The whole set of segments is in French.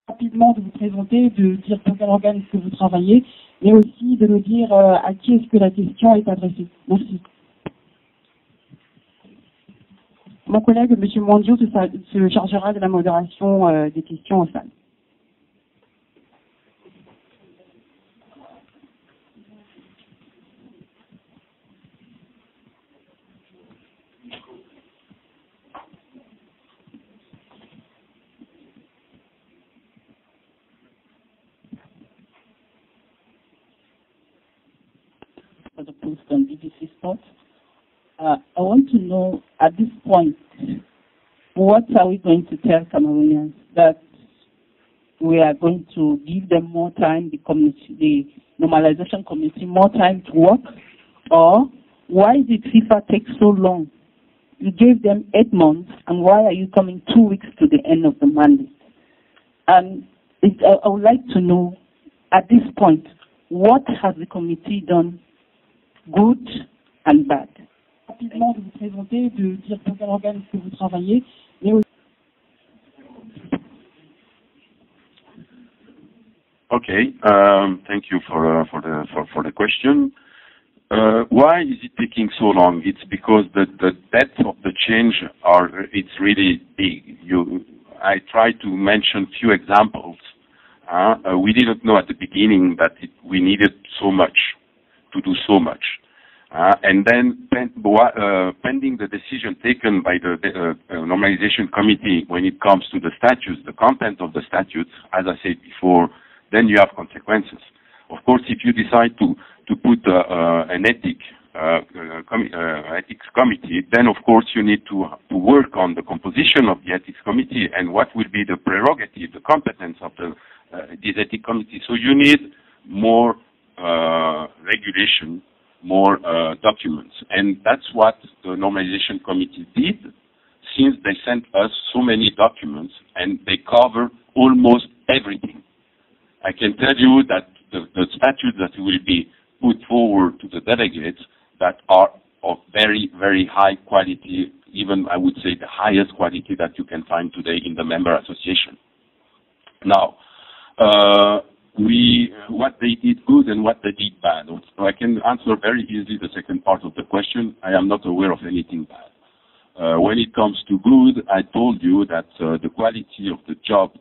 Rapidement de vous présenter, de dire pour quel organe est-ce que vous travaillez, mais aussi de nous dire à qui est-ce que la question est adressée. Merci. Mon collègue, M. Mwandio, se chargera de la modération des questions en salle. For the post on BBC Sport. I want to know at this point, what are we going to tell Cameroonians? That we are going to give them more time, the normalization committee more time to work? Or why did FIFA take so long? You gave them 8 months, and why are you coming 2 weeks to the end of the mandate? And I would like to know, at this point, what has the committee done good and bad? Rapidement de vous présenter, de dire pour quel organe est-ce que vous travaillez, mais aussi... Okay, thank you for the question. Why is it taking so long? It's because the depth of the change it's really big. I tried to mention few examples. We didn't know at the beginning that we needed so much to do so much. And then pending the decision taken by the normalization committee when it comes to the statutes, the content of the statutes, as I said before, then you have consequences. Of course, if you decide to put an ethics committee, then of course you need to work on the composition of the ethics committee and what will be the prerogative, the competence of this ethics committee. So you need more regulation, more documents. And that's what the normalization committee did, since they sent us so many documents and they cover almost everything. I can tell you that the statutes that will be put forward to the delegates that are of very, very high quality, even I would say the highest quality that you can find today in the member association. Now, what they did good and what they did bad. So I can answer very easily the second part of the question. I am not aware of anything bad. When it comes to good, I told you that the quality of the job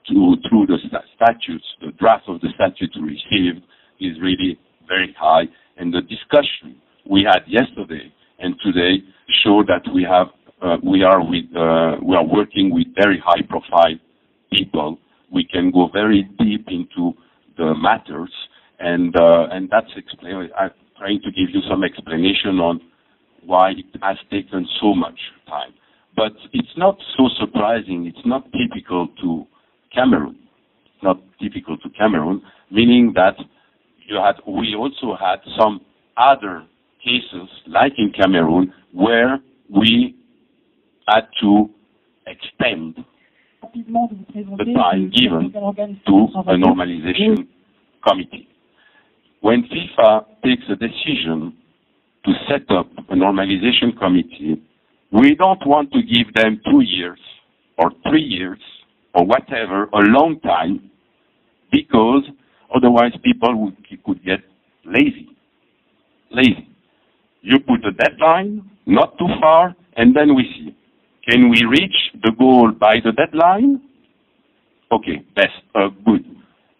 through the statutes, the draft of the statute received is really very high, and the discussion we had yesterday and today show that we are working with very high profile people. We can go very deep into the matters, and that's I'm trying to give you some explanation on why it has taken so much time. But it's not so surprising. It's not typical to Cameroon. It's not typical to Cameroon, meaning that we also had some other cases, like in Cameroon, where we had to extend the time given to a normalization committee. When FIFA takes a decision to set up a normalization committee, we don't want to give them 2 years or 3 years or whatever, a long time, because otherwise people could get lazy. You put a deadline, not too far, and then we see. Can we reach the goal by the deadline? Okay, good.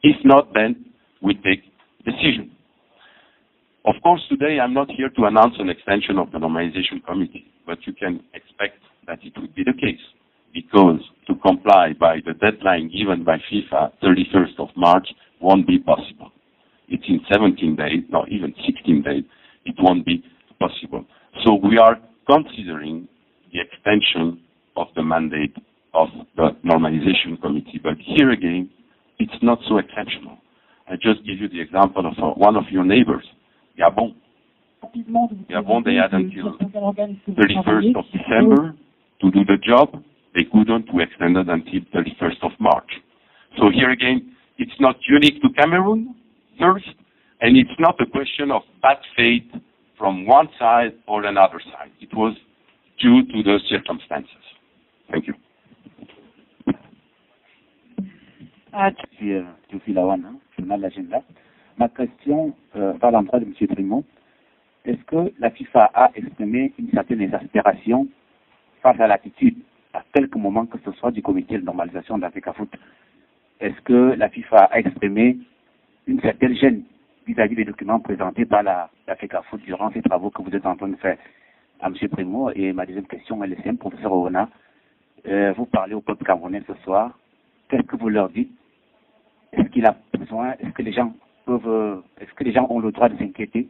If not, then we take decision. Of course, today I'm not here to announce an extension of the normalization committee, but you can expect that it would be the case, because to comply by the deadline given by FIFA, 31st of March, won't be possible. It's in 17 days, not even 16 days, it won't be possible. So we are considering the extension of the mandate of the normalization committee. But here again, it's not so exceptional. I just give you the example of one of your neighbors, Gabon. Gabon, they had until 31st of December to do the job. They couldn't, we extended until 31st of March. So here again, it's not unique to Cameroon, first, and it's not a question of bad faith from one side or another side. It was due to the circumstances. Thank you. Théophile Lawan, journal L'Agenda. Ma question va à l'endroit de M. Trimont. Est-ce que la FIFA a exprimé une certaine exaspération face à l'attitude, à quelques moments que ce soit, du comité de normalisation de la FECAFOOT? Est-ce que la FIFA a exprimé une certaine gêne vis-à-vis des documents présentés par la FECAFOOT durant ces travaux que vous êtes en train de faire à M. Primo? Et ma deuxième question, elle est simple, professeur Oona. Vous parlez au peuple camerounais ce soir. Qu'est-ce que vous leur dites? Est-ce qu'il a besoin, est-ce que les gens ont le droit de s'inquiéter?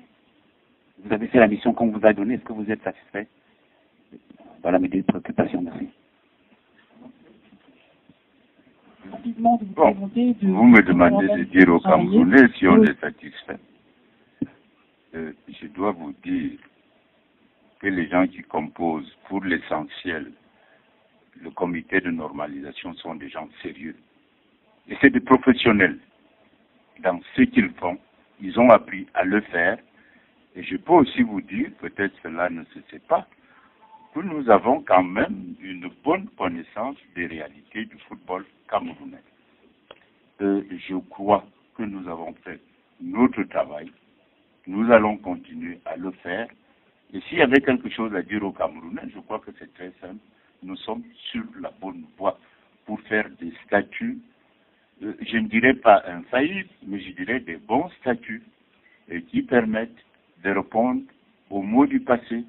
Vous avez fait la mission qu'on vous a donnée, est-ce que vous êtes satisfait? Voilà mes deux préoccupations, merci. Rapidement, Bon, vous me demandez de dire aux Camerounais si on est satisfait. Je dois vous dire que les gens qui composent, pour l'essentiel, le comité de normalisation sont des gens sérieux. Et c'est des professionnels. Dans ce qu'ils font, ils ont appris à le faire. Et je peux aussi vous dire, peut-être cela ne se sait pas, que nous avons quand même une bonne connaissance des réalités du football camerounais. Je crois que nous avons fait notre travail. Nous allons continuer à le faire. Et s'il y avait quelque chose à dire aux Camerounais, je crois que c'est très simple. Nous sommes sur la bonne voie pour faire des statuts, je ne dirais pas infaillibles, mais je dirais des bons statuts qui permettent de répondre aux maux du passé,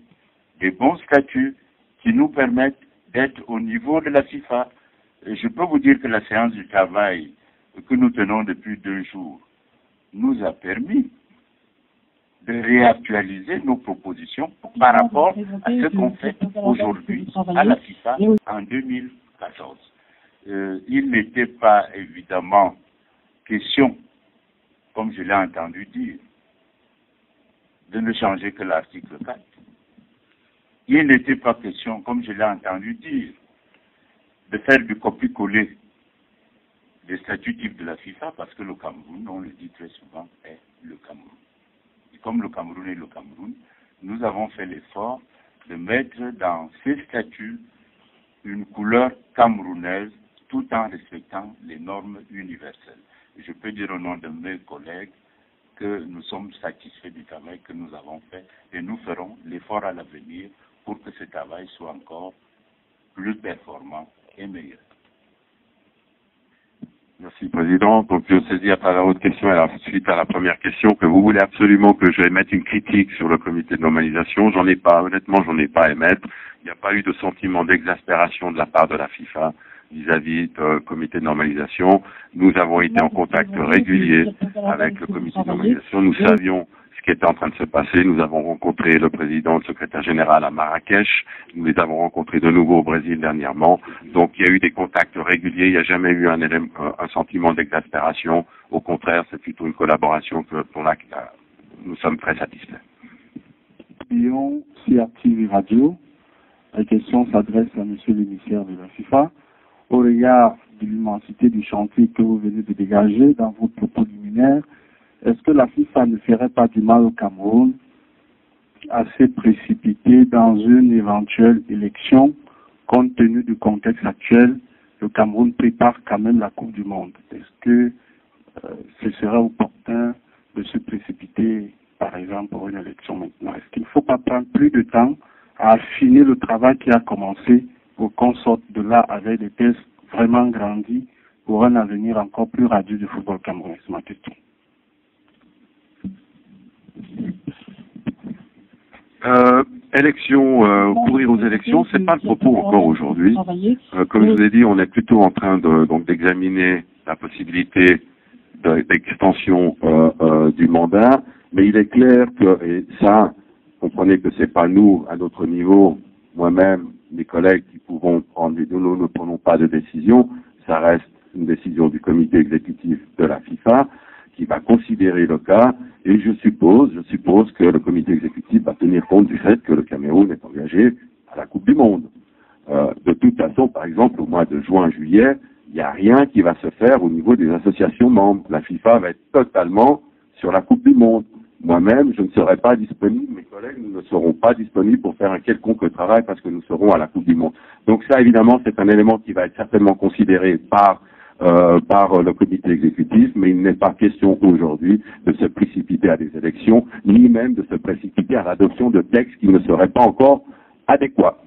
des bons statuts qui nous permettent d'être au niveau de la FIFA. Je peux vous dire que la séance du travail que nous tenons depuis 2 jours nous a permis de réactualiser nos propositions par rapport à ce qu'on fait aujourd'hui à la FIFA en 2014. Il n'était pas évidemment question, comme je l'ai entendu dire, de ne changer que l'article 4. Il n'était pas question, comme je l'ai entendu dire, de faire du copier-coller des statuts types de la FIFA, parce que le Cameroun, on le dit très souvent, est le Cameroun. Et comme le Cameroun est le Cameroun, nous avons fait l'effort de mettre dans ces statuts une couleur camerounaise tout en respectant les normes universelles. Et je peux dire au nom de mes collègues que nous sommes satisfaits du travail que nous avons fait et nous ferons l'effort à l'avenir pour que ce travail soit encore plus performant et meilleur. Merci, Président. Donc, je saisis à travers votre question, et suite à la première question, que vous voulez absolument que je émette une critique sur le comité de normalisation. J'en ai pas, honnêtement, j'en ai pas à émettre. Il n'y a pas eu de sentiment d'exaspération de la part de la FIFA vis-à-vis du comité de normalisation. Nous avons été en contact régulier avec le comité de normalisation. Nous savions ce qui était en train de se passer. Nous avons rencontré le président, le secrétaire général à Marrakech. Nous les avons rencontrés de nouveau au Brésil dernièrement. Donc, il y a eu des contacts réguliers. Il n'y a jamais eu un sentiment d'exaspération. Au contraire, c'est plutôt une collaboration pour laquelle nous sommes très satisfaits. Lyon, CRTV Radio. La question s'adresse à monsieur l'émissaire de la FIFA. Au regard de l'immensité du chantier que vous venez de dégager dans votre propos liminaire, est-ce que la FIFA ne ferait pas du mal au Cameroun à se précipiter dans une éventuelle élection, compte tenu du contexte actuel? Le Cameroun prépare quand même la Coupe du Monde. Est-ce que ce serait opportun de se précipiter, par exemple, pour une élection maintenant? Est-ce qu'il ne faut pas prendre plus de temps à affiner le travail qui a commencé pour qu'on sorte de là avec des tests vraiment grandis pour un avenir encore plus radieux du football camerounais? C'est ma question. Courir aux élections, c'est pas le propos encore aujourd'hui. Comme je vous ai dit, on est plutôt en train d'examiner la possibilité d'extension du mandat, mais il est clair que, et ça, comprenez que c'est pas nous, à notre niveau, moi-même, mes collègues qui pourront prendre, nous ne prenons pas de décision, ça reste une décision du comité exécutif de la FIFA, qui va considérer le cas, et je suppose que le comité exécutif va tenir compte du fait que le Cameroun est engagé à la Coupe du Monde. De toute façon, par exemple, au mois de juin-juillet, il n'y a rien qui va se faire au niveau des associations membres. La FIFA va être totalement sur la Coupe du Monde. Moi-même, je ne serai pas disponible, mes collègues ne seront pas disponibles pour faire un quelconque travail parce que nous serons à la Coupe du Monde. Donc ça, évidemment, c'est un élément qui va être certainement considéré par par le comité exécutif, mais il n'est pas question aujourd'hui de se précipiter à des élections, ni même de se précipiter à l'adoption de textes qui ne seraient pas encore adéquats.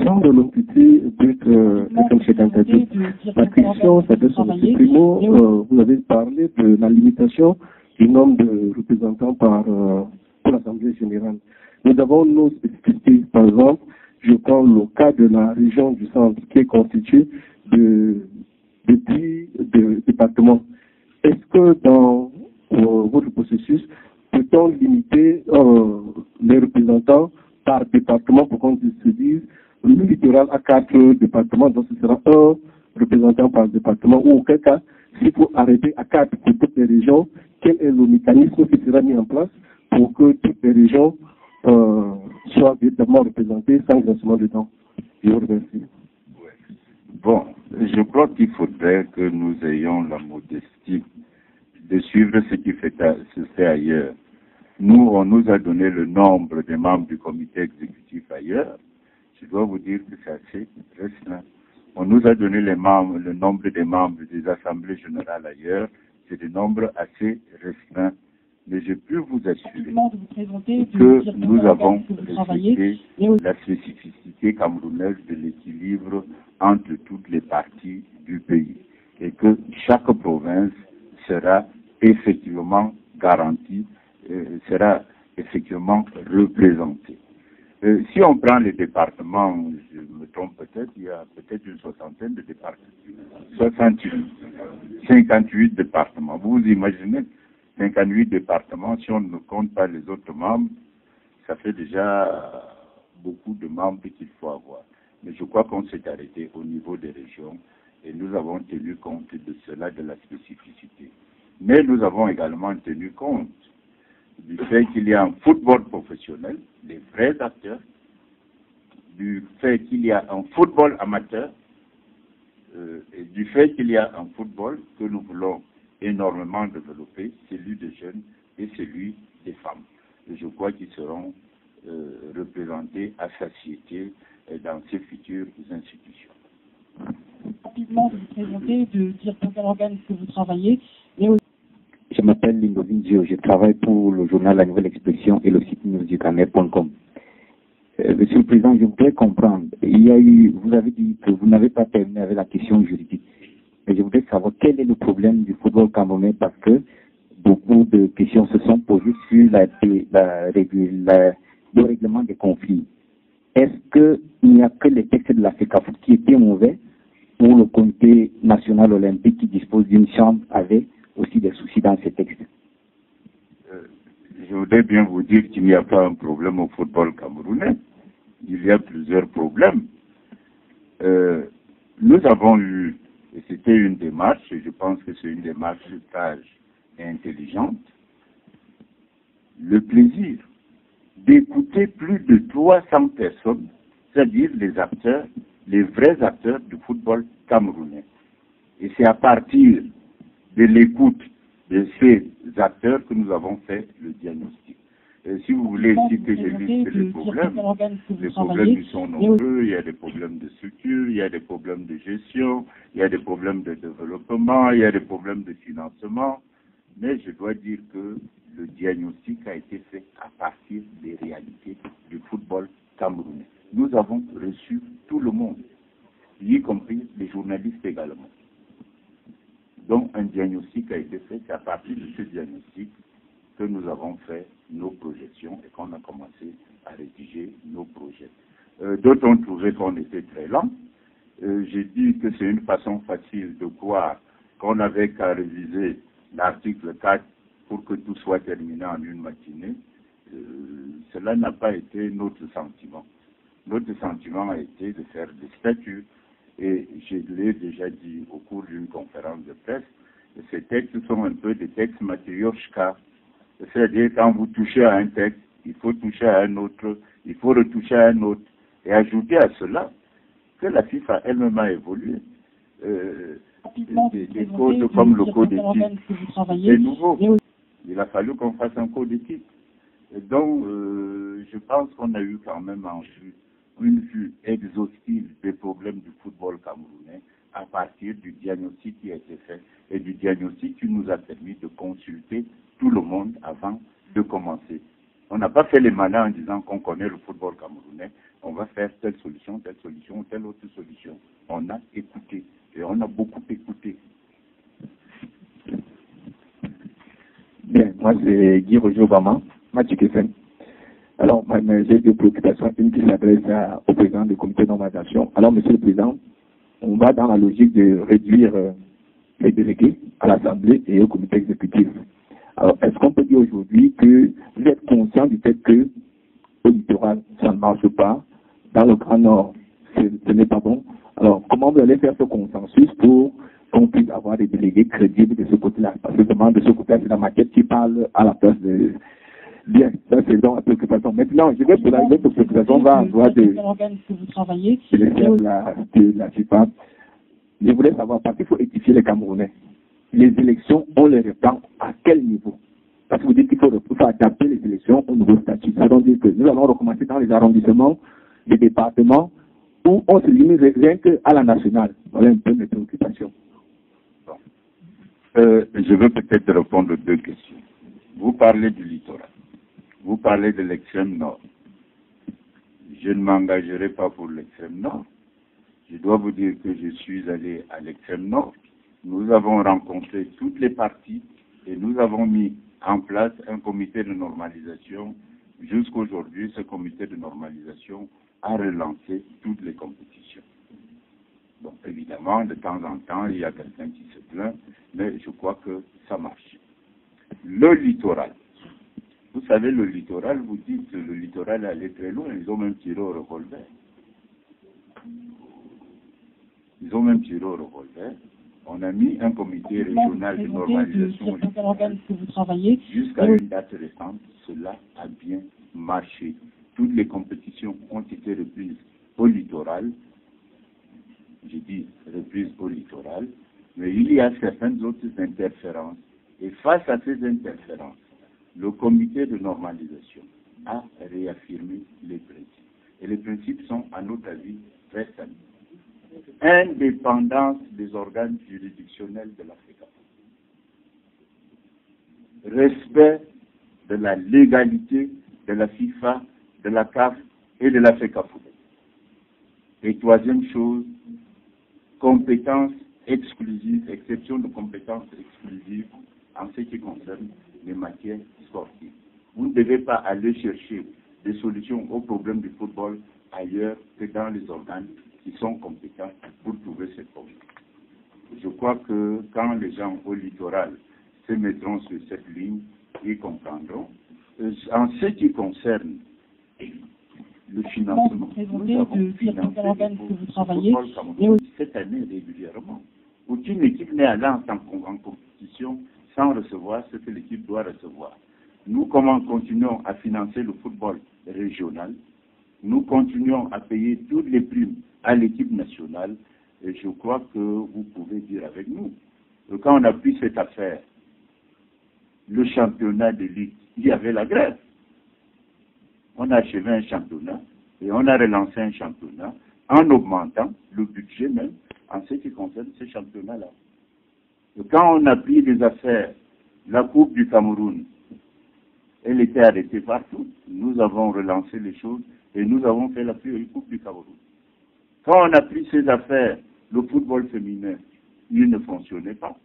Sans de l'entité d'être cette tentative. La question s'adresse à M. Primo. Vous avez parlé de la limitation du nombre de représentants pour l'Assemblée générale. Nous avons nos spécificités. Par exemple, je prends le cas de la région du centre qui est constituée de 10 départements. Est-ce que dans votre processus, peut-on limiter les représentants par département pour qu'on se dise le littoral à 4 départements, donc ce sera un représentant par département, ou auquel cas, s'il faut arrêter à 4 pour toutes les régions, quel est le mécanisme qui sera mis en place pour que toutes les régions soient véritablement représentées sans glacement de temps? Je vous remercie. Bon, je crois qu'il faudrait que nous ayons la modestie de suivre ce qui se fait ailleurs. Nous, on nous a donné le nombre des membres du comité exécutif ailleurs. Je dois vous dire que c'est assez restreint. On nous a donné le nombre des membres des assemblées générales ailleurs. C'est des nombres assez restreints. Mais je peux vous assurer que nous avons respecté la spécificité camerounaise de l'équilibre entre toutes les parties du pays et que chaque province sera effectivement garantie, sera effectivement représentée. Si on prend les départements, je me trompe peut-être, il y a peut-être une soixantaine de départements. 58 départements. Vous imaginez 58 départements, si on ne compte pas les autres membres, ça fait déjà beaucoup de membres qu'il faut avoir. Mais je crois qu'on s'est arrêté au niveau des régions et nous avons tenu compte de cela, de la spécificité. Mais nous avons également tenu compte du fait qu'il y a un football professionnel, des vrais acteurs, du fait qu'il y a un football amateur, et du fait qu'il y a un football que nous voulons énormément développer, celui des jeunes et celui des femmes. Et je crois qu'ils seront représentés à satiété dans ces futures institutions. Rapidement, vous vous présenter, de dire pour quel organe est-ce que vous travaillez, mais aussi... Je m'appelle Lindovin Gio, je travaille pour le journal La Nouvelle Expression et le site newsducamer.com. Monsieur le Président, je voudrais comprendre, vous avez dit que vous n'avez pas terminé avec la question juridique. Mais je voudrais savoir quel est le problème du football camerounais parce que beaucoup de questions se sont posées sur le règlement des conflits. Est-ce qu'il n'y a que les textes de la FECAFOOT qui étaient mauvais ou le comité national olympique qui dispose d'une chambre avait aussi des soucis dans ces textes? Je voudrais bien vous dire qu'il n'y a pas un problème au football camerounais. Il y a plusieurs problèmes. Nous avons eu, et c'était une démarche, et je pense que c'est une démarche sage et intelligente, le plaisir d'écouter plus de 300 personnes, c'est-à-dire les acteurs, les vrais acteurs du football camerounais. Et c'est à partir de l'écoute de ces acteurs que nous avons fait le diagnostic. Si vous voulez ici que je liste les problèmes ils sont nombreux, il y a des problèmes de structure, il y a des problèmes de gestion, il y a des problèmes de développement, il y a des problèmes de financement, mais je dois dire que le diagnostic a été fait à partir des réalités du football camerounais. Nous avons reçu tout le monde, y compris les journalistes également. Donc un diagnostic a été fait, c'est à partir de ce diagnostic que nous avons fait nos projections et qu'on a commencé à rédiger nos projets. D'autres ont trouvé qu'on était très lent. J'ai dit que c'est une façon facile de croire qu'on n'avait qu'à réviser l'article 4 pour que tout soit terminé en une matinée. Cela n'a pas été notre sentiment. Notre sentiment a été de faire des statuts. Et je l'ai déjà dit au cours d'une conférence de presse, ces textes sont un peu des textes matrioshka. C'est-à-dire, quand vous touchez à un texte, il faut toucher à un autre, il faut retoucher à un autre. Et ajouter à cela que la FIFA elle-même a évolué. Des codes comme le code d'éthique, c'est nouveau. Il a fallu qu'on fasse un code d'éthique. Et donc, je pense qu'on a eu quand même en vue une vue exhaustive des problèmes du football camerounais à partir du diagnostic qui a été fait et du diagnostic qui nous a permis de consulter tout le monde avant de commencer. On n'a pas fait les malins en disant qu'on connaît le football camerounais, on va faire telle solution, ou telle autre solution. On a écouté et on a beaucoup écouté. Bien, moi c'est Guy Roger Obama, Mathieu Kessen. Alors, j'ai deux préoccupations, une qui s'adresse au président du comité de normalisation. Alors, monsieur le président, on va dans la logique de réduire les délégués à l'Assemblée et au comité exécutif. Alors, est-ce qu'on peut dire aujourd'hui que vous êtes conscient du fait que au littoral, ça ne marche pas, dans le Grand Nord, ce n'est pas bon? Alors, comment vous allez faire ce consensus pour qu'on puisse avoir des délégués crédibles de ce côté-là? Parce que vraiment, de ce côté-là, c'est la maquette qui parle à la place de... Bien, ça c'est donc la préoccupation. Maintenant, je vais pour la autre préoccupation, va en droit de la FIFA. Je voulais savoir, parce qu'il faut édifier les Camerounais. Les élections, on les répand à quel niveau? Parce que vous dites qu'il faut adapter les élections au nouveau statut. Ça veut dire que nous allons recommencer dans les arrondissements, les départements, où on se limite rien qu'à la nationale. Voilà un peu mes préoccupations. Bon. Je veux peut-être répondre aux deux questions. Vous parlez du littoral. Vous parlez de l'extrême nord. Je ne m'engagerai pas pour l'extrême nord. Je dois vous dire que je suis allé à l'extrême nord. Nous avons rencontré toutes les parties et nous avons mis en place un comité de normalisation. Jusqu'aujourd'hui, ce comité de normalisation a relancé toutes les compétitions. Bon, évidemment, de temps en temps, il y a quelqu'un qui se plaint, mais je crois que ça marche. Le littoral. Vous savez, le littoral, vous dites que le littoral est allé très loin. Ils ont même tiré au revolver. On a mis un comité régional de normalisation jusqu'à une date récente. Cela a bien marché. Toutes les compétitions ont été reprises au littoral. J'ai dit reprises au littoral. Mais il y a certaines autres interférences. Et face à ces interférences, le comité de normalisation a réaffirmé les principes. Et les principes sont, à notre avis, très simples. Indépendance des organes juridictionnels de l'Afrique. Respect de la légalité de la FIFA, de la CAF et de l'Africa Football. Et troisième chose, compétence exclusive, exception de compétences exclusives en ce qui concerne les matières sportives. Vous ne devez pas aller chercher des solutions aux problèmes du football ailleurs que dans les organes qui sont compétents pour trouver ces problèmes. Je crois que quand les gens au littoral se mettront sur cette ligne, ils comprendront. En ce qui concerne le financement, nous avons financé cette année régulièrement. Aucune équipe n'est allée en compétition sans recevoir ce que l'équipe doit recevoir. Nous continuons à financer le football régional. Nous continuons à payer toutes les primes à l'équipe nationale. Et je crois que vous pouvez dire avec nous que quand on a pris cette affaire, le championnat d'élite, il y avait la grève. On a achevé un championnat et on a relancé un championnat en augmentant le budget même en ce qui concerne ce championnat-là. Et quand on a pris des affaires, la Coupe du Cameroun, elle était arrêtée partout. Nous avons relancé les choses et nous avons fait la Coupe du Cameroun. Quand on a pris ces affaires, le football féminin, il ne fonctionnait pas.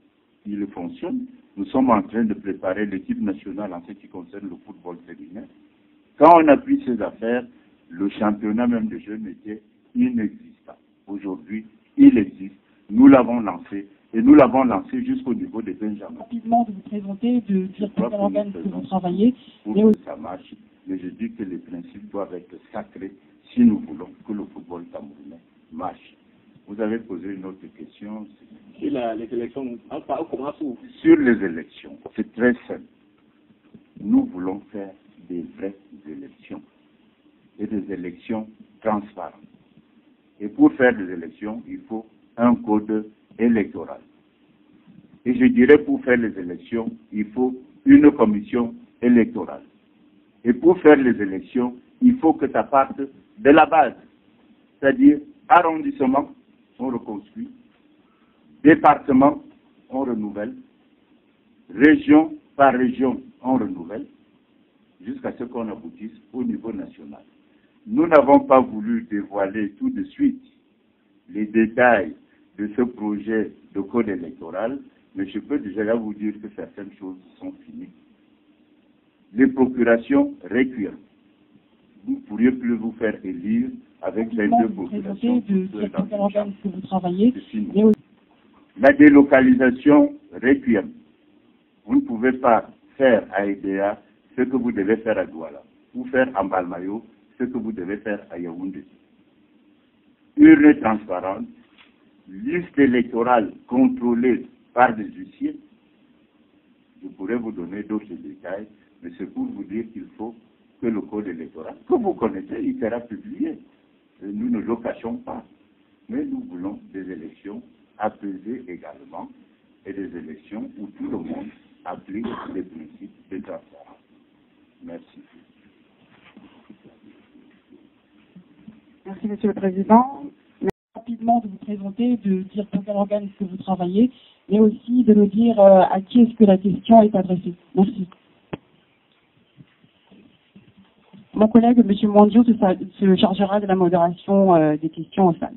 Il fonctionne. Nous sommes en train de préparer l'équipe nationale en ce qui concerne le football féminin. Quand on a pris ces affaires, le championnat même de jeunes était inexistant. Aujourd'hui, il existe. Nous l'avons lancé. Et nous l'avons lancé jusqu'au niveau des Benjamins. Rapidement, de vous présenter, de dire pour quel organe que vous travaillez. Pour que ça marche, mais je dis que les principes doivent être sacrés si nous voulons que le football camerounais marche. Vous avez posé une autre question. Sur les élections, sur les élections, c'est très simple. Nous voulons faire des vraies élections et des élections transparentes. Et pour faire des élections, il faut un code électoral. Et je dirais pour faire les élections, il faut une commission électorale. Et pour faire les élections, il faut que ça parte de la base. C'est-à-dire, arrondissement, on reconstruit, département, on renouvelle, région par région, on renouvelle, jusqu'à ce qu'on aboutisse au niveau national. Nous n'avons pas voulu dévoiler tout de suite les détails de ce projet de code électoral, mais je peux déjà vous dire que certaines choses sont finies. Les procurations requièrent. Vous ne pourriez plus vous faire élire avec les deux procurations. De dire pour quel organe que vous travaillez. La délocalisation requiert. Vous ne pouvez pas faire à EDA ce que vous devez faire à Douala, ou faire à Mbalmayo ce que vous devez faire à Yaoundé. Urne transparente, liste électorale contrôlée par des huissiers. Je pourrais vous donner d'autres détails, mais c'est pour vous dire qu'il faut que le code électoral, que vous connaissez, il sera publié. Et nous ne le cachons pas. Mais nous voulons des élections apaisées également, et des élections où tout le monde applique les principes de transparence. Merci. Merci, Monsieur le Président. Merci rapidement de vous présenter, de dire pour quel organe que vous travaillez, mais aussi de nous dire à qui est-ce que la question est adressée. Merci. Mon collègue, M. Mandio, se chargera de la modération des questions au salle.